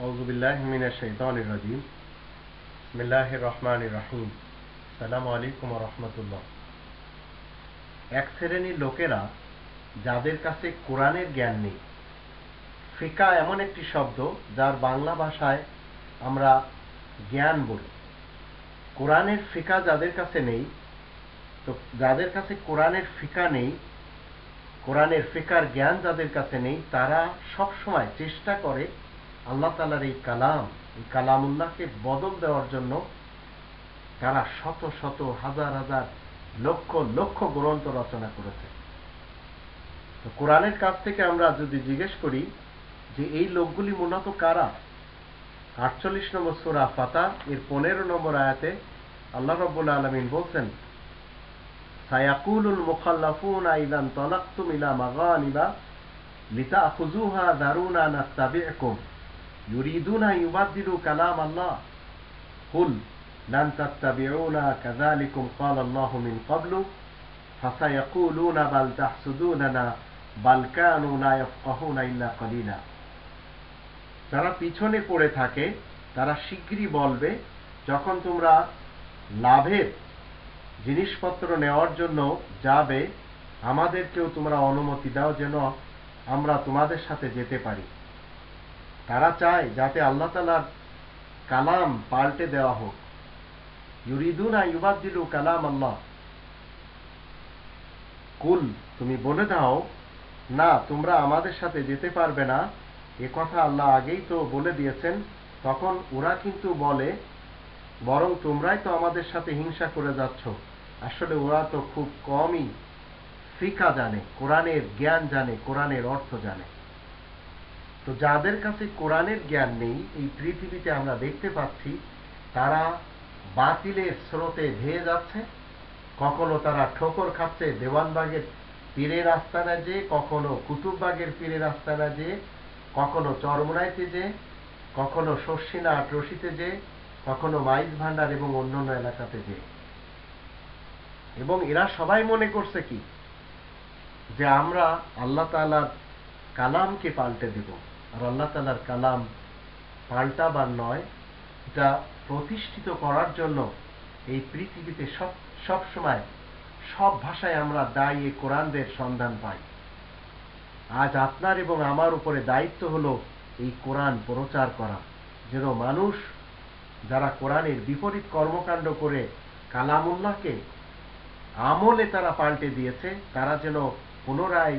আউযু বিল্লাহি মিনাশ শাইতানির রাজিম। বিসমিল্লাহির রহমানির রহিম। আসসালামু আলাইকুম ওয়া রাহমাতুল্লাহ। এক শ্রেণীর লোকেরা যাদের কাছে কোরআনের জ্ঞান নেই, ফিকা এমন একটি শব্দ যার বাংলা ভাষায় আমরা জ্ঞান বলি। কোরআনের ফিকা যাদের কাছে নেই, তো যাদের কাছে কোরআনের ফিকা নেই, কোরআনের ফিকার জ্ঞান যাদের কাছে নেই, তারা সব সময় চেষ্টা করে আল্লাহ তাআলার এই কালামুল্লাহকে বদল দেওয়ার জন্য। তারা শত শত হাজার হাজার লক্ষ লক্ষ গ্রন্থ রচনা করেছে। তো কোরআনের কাছ থেকে আমরা যদি জিজ্ঞেস করি যে এই লোকগুলি মূলত কারা, 48 নম্বর সূরা ফাতর এর 15 নম্বর আয়াতে আল্লাহ রাব্বুল আলামিন বলছেন, সায়াকুলুল মুখাল্লাফুনা ইযা তালাকতুম ইলা মাগানিবা লিতাখুযুহা যারুনা নাত্তাবি'কুম ইউরিদুনা ইউবাদদিলু কালাম আল্লাহ কুল লান তাত্তাবিউনা কাযালিকুম ক্বালা আল্লাহু মিন ক্বাবলু ফাসায়াকুলুনা বাল তাহসুদুনানা বাল কানু লা ইয়াফকাহুনা ইল্লা ক্বালিলা। যারা পিছনে পড়ে থাকে তারা শীঘ্রই বলবে, যখন তোমরা লাভের জিনিসপত্র নেওয়ার জন্য যাবে, আমাদেরকেও তোমরা অনুমতি দাও যেন আমরা তোমাদের সাথে যেতে পারি। তারা চায় যাতে আল্লাহ তাআলার কালাম পাল্টে দেওয়া হোক। ইউরিদুনা ইউবাদদিলু কালাম আল্লাহ। কুল, তুমি বলে দাও, না, তোমরা আমাদের সাথে যেতে পারবে না, এ কথা আল্লাহ আগেই তো বলে দিয়েছেন। তখন ওরা কিন্তু বলে, বরং তোমরাই তো আমাদের সাথে হিংসা করে যাচ্ছ। আসলে ওরা তো খুব কমই ফিকা জানে, কোরআনের জ্ঞান জানে, কোরআনের অর্থ জানে। তো যাদের কাছে কোরআনের জ্ঞান নেই, এই পৃথিবীতে আমরা দেখতে পাচ্ছি তারা বাতিলের স্রোতে ধেয়ে যাচ্ছে। কখনো তারা ঠোকর খাচ্ছে দেওয়ানবাগের পীরের আস্তানা যেয়ে, কখনো কুতুববাগের পীরের আস্তানা যেয়ে, কখনো চরমোনাইতে যেয়ে, কখনো শর্ষিনা আটরশিতে যেয়ে, কখনো মাইজ ভান্ডার এবং অন্যান্য এলাকাতে যেয়ে। এবং এরা সবাই মনে করছে কি, যে আমরা আল্লাহ তাআলার কালামকে পাল্টে দেব। আর আল্লাহ তাআলার কালাম পাল্টাবার নয়, এটা প্রতিষ্ঠিত করার জন্য এই পৃথিবীতে সব সময় সব ভাষায় আমরা দায়ী কোরআনদের সন্ধান পাই। আজ আপনার এবং আমার উপরে দায়িত্ব হলো এই কোরআন প্রচার করা, যেন মানুষ যারা কোরআনের বিপরীত কর্মকাণ্ড করে কালামুল্লাহকে আমলে তারা পাল্টে দিয়েছে, তারা যেন পুনরায়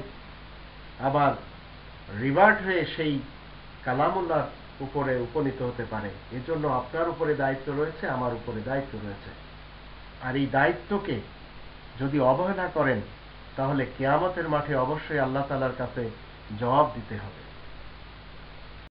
আবার রিভার্ট হয়ে সেই কালামুল্লাহর উপরে উপনীত হতে পারে। এজন্য আপনার উপরে দায়িত্ব রয়েছে, আমার উপরে দায়িত্ব রয়েছে। আর এই দায়িত্বকে যদি অবহেলা করেন, তাহলে কিয়ামতের মাঠে অবশ্যই আল্লাহ তাআলার কাছে জবাব দিতে হবে।